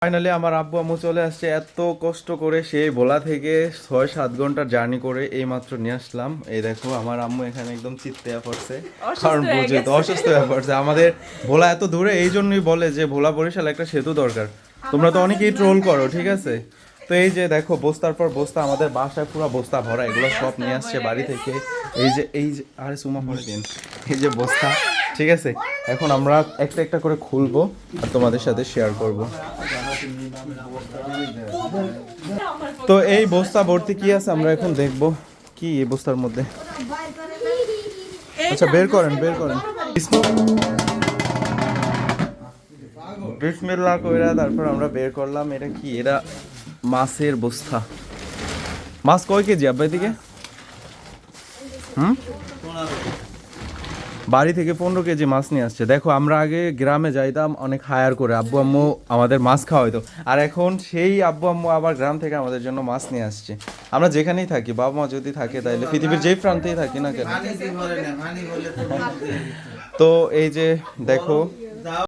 Finally আমার আব্বু আম্মু চলে আসছে, এত কষ্ট করে সেই ভোলা থেকে 6-7 ঘন্টার জার্নি করে এই মাত্র নিয়ে আসলাম। এই দেখো আমার আম্মু এখানে একদম চিত্তে পড়ছে, কারণ বুঝে তো অসুস্থ হয়ে পড়ছে। আমাদের ভোলা এত দূরে, এই জন্যই বলে যে ভোলা বরিশাল একটা সেতু দরকার। তোমরা তো অনেকেই ট্রোল করো, ঠিক আছে? তো এই যে দেখো বস্তার পর বস্তা, আমাদের বাসায় পুরো বস্তা ভরা, এগুলো সব নিয়ে আসছে বাড়ি থেকে। এই যে আরে সুমা পরে দিন, এই যে বস্তা, ঠিক আছে? এখন আমরা একটা একটা করে খুলবো আর তোমাদের সাথে শেয়ার করব। তো এই বস্তা ভর্তি কি আছে আমরা এখন দেখব। কি এই বস্তার মধ্যে? আচ্ছা বের করেন বিসমিল্লাহ কইরা তারপর আমরা বের করলাম। এটা কি? এটা মাছের বস্তা। মাছ কয় কেজি আব্বা এদিকে? বাড়ি থেকে 15 কেজি মাছ নিয়ে আসছে। দেখো আমরা আগে গ্রামে যাইতাম অনেক হায়ার করে, আব্বু আম্মু আমাদের মাছ খাওয়াইতো, আর এখন সেই আব্বু আম্মু আবার গ্রাম থেকে আমাদের জন্য মাছ নিয়ে আসছে। আমরা যেখানেই থাকি, বাবা মা যদি থাকে তাইলে পৃথিবীর যেই প্রান্তেই থাকি না কেন। তো এই যে দেখো